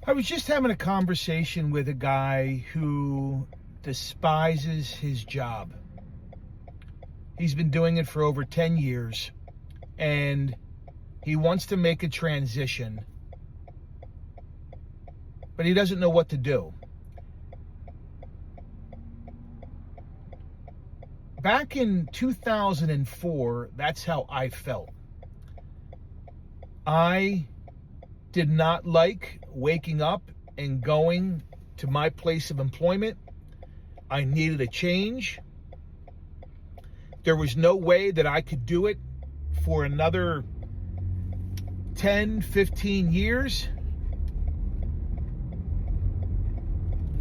I was just having a conversation with a guy who despises his job. He's been doing it for over 10 years and he wants to make a transition, but he doesn't know what to do. Back in 2004, that's how I felt. I did not like waking up and going to my place of employment. I needed a change. There was no way that I could do it for another 10, 15 years.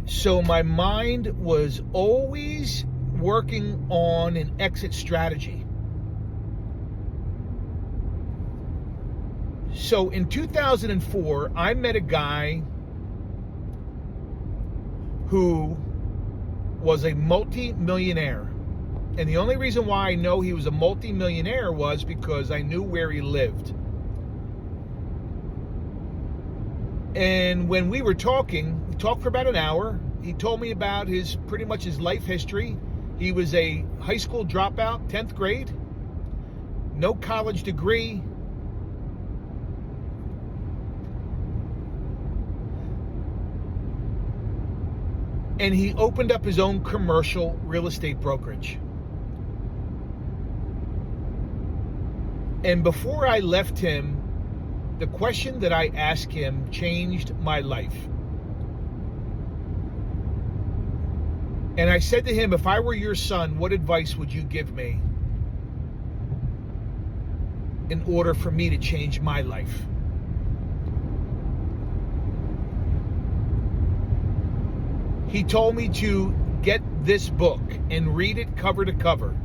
So my mind was always working on an exit strategy. So in 2004, I met a guy who was a multi-millionaire. And the only reason why I know he was a multi-millionaire was because I knew where he lived. And when we were talking, we talked for about an hour. He told me about pretty much his life history. He was a high school dropout, 10th grade, no college degree. And he opened up his own commercial real estate brokerage. And before I left him, the question that I asked him changed my life. And I said to him, if I were your son, what advice would you give me in order for me to change my life? He told me to get this book and read it cover to cover.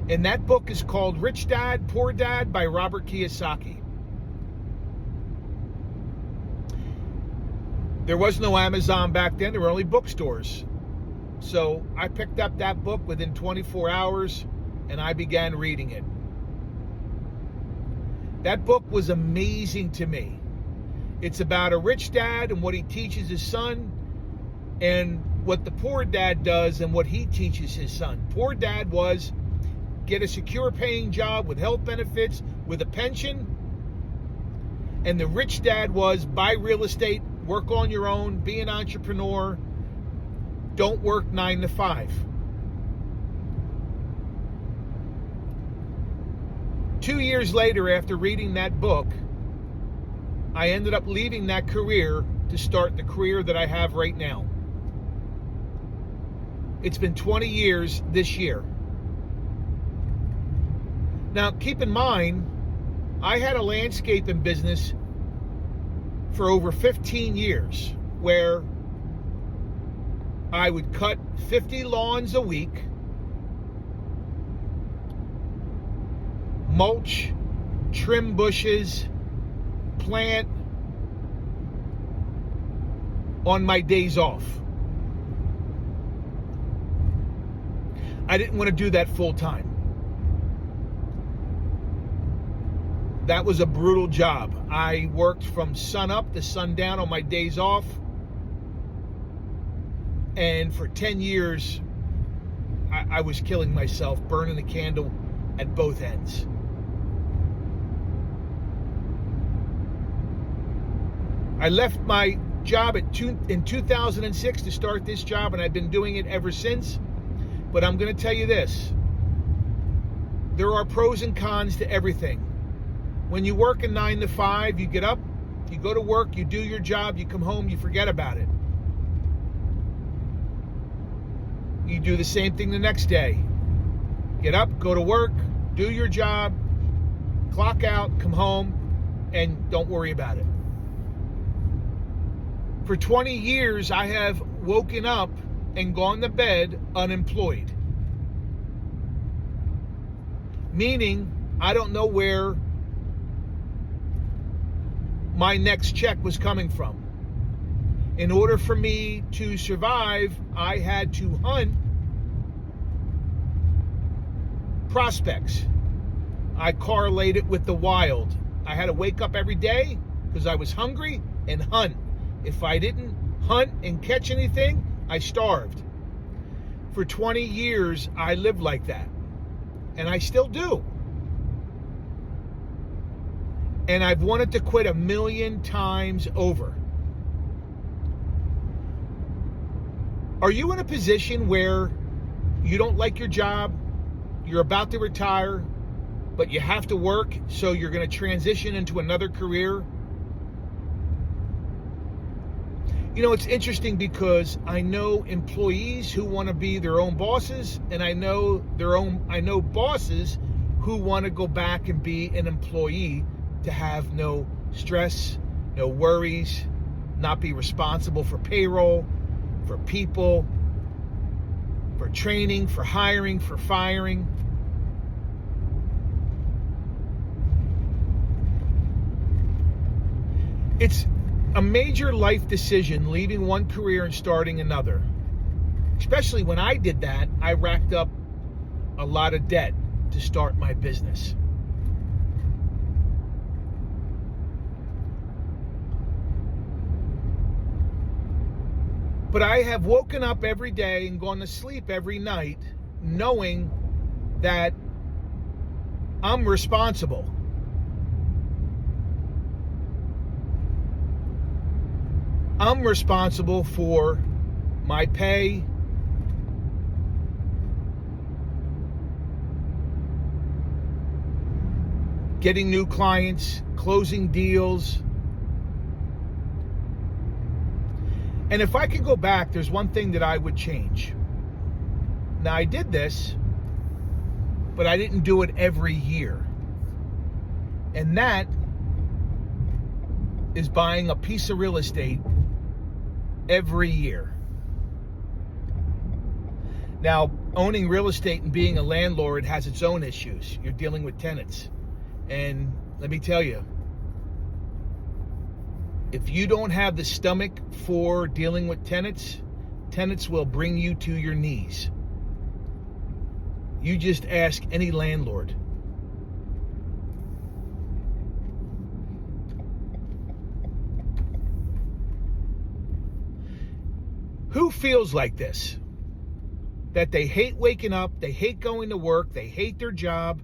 And that book is called Rich Dad, Poor Dad by Robert Kiyosaki. There was no Amazon back then. There were only bookstores. So I picked up that book within 24 hours and I began reading it. That book was amazing to me. It's about a rich dad and what he teaches his son, and what the poor dad does and what he teaches his son. Poor dad was get a secure paying job with health benefits, with a pension. And the rich dad was buy real estate, work on your own, be an entrepreneur, don't work 9 to 5. 2 years later, after reading that book, I ended up leaving that career to start the career that I have right now. It's been 20 years this year. Now, keep in mind, I had a landscaping business for over 15 years where I would cut 50 lawns a week, mulch, trim bushes, plant on my days off. I didn't want to do that full time. That was a brutal job. I worked from sun up to sundown on my days off. And for 10 years, I was killing myself, burning the candle at both ends. I left my job in 2006 to start this job, and I've been doing it ever since. But I'm going to tell you this. There are pros and cons to everything. When you work a 9 to 5, you get up, you go to work, you do your job, you come home, you forget about it. You do the same thing the next day. Get up, go to work, do your job, clock out, come home, and don't worry about it. For 20 years, I have woken up and gone to bed unemployed. Meaning, I don't know where my next check was coming from. In order for me to survive, I had to hunt prospects. I correlated with the wild. I had to wake up every day because I was hungry and hunt. If I didn't hunt and catch anything, I starved. For 20 years, I lived like that. And I still do. And I've wanted to quit 1,000,000 times over. Are you in a position where you don't like your job, you're about to retire, but you have to work, so you're going to transition into another career? You know, it's interesting because I know employees who want to be their own bosses, and I know bosses who want to go back and be an employee to have no stress, no worries, not be responsible for payroll, for people, for training, for hiring, for firing. It's a major life decision, leaving one career and starting another. Especially when I did that, I racked up a lot of debt to start my business. But I have woken up every day and gone to sleep every night knowing that I'm responsible. I'm responsible for my pay, getting new clients, closing deals. And if I could go back, there's one thing that I would change. Now, I did this, but I didn't do it every year. And that is buying a piece of real estate every year. Now, owning real estate and being a landlord has its own issues. You're dealing with tenants. And let me tell you, if you don't have the stomach for dealing with tenants, tenants will bring you to your knees. You just ask any landlord. Who feels like this? That they hate waking up, they hate going to work, they hate their job.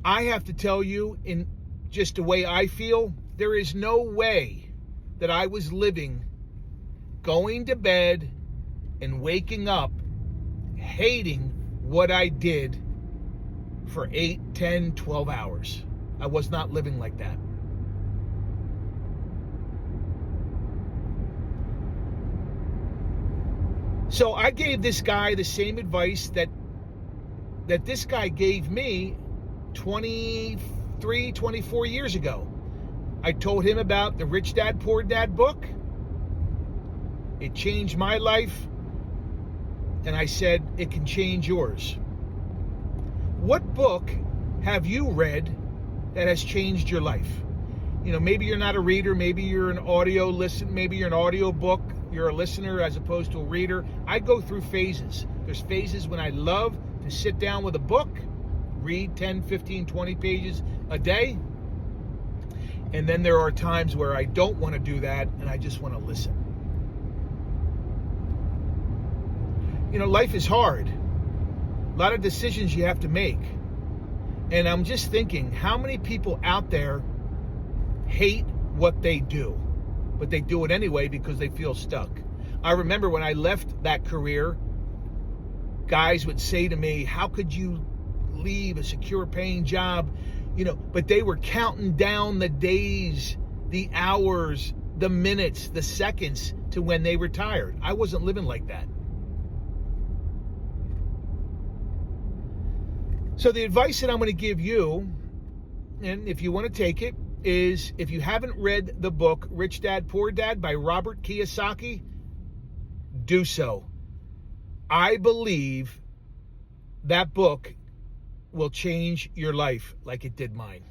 I have to tell you, in just the way I feel, there is no way that I was living, going to bed and waking up, hating what I did for 8, 10, 12 hours. I was not living like that. So I gave this guy the same advice that this guy gave me 23, 24 years ago. I told him about the Rich Dad, Poor Dad book. It changed my life. And I said, it can change yours. What book have you read that has changed your life? You know, maybe you're not a reader. Maybe you're an audio listen. Maybe you're an audio book. You're a listener as opposed to a reader. I go through phases. There's phases when I love to sit down with a book, read 10, 15, 20 pages a day. And then there are times where I don't want to do that and I just want to listen. You know, life is hard. A lot of decisions you have to make. And I'm just thinking, how many people out there hate what they do, but they do it anyway because they feel stuck? I remember when I left that career, guys would say to me, how could you leave a secure paying job? You know, but they were counting down the days, the hours, the minutes, the seconds to when they retired. I wasn't living like that. So the advice that I'm going to give you, and if you want to take it, is if you haven't read the book Rich Dad, Poor Dad by Robert Kiyosaki, do so. I believe that book will change your life like it did mine.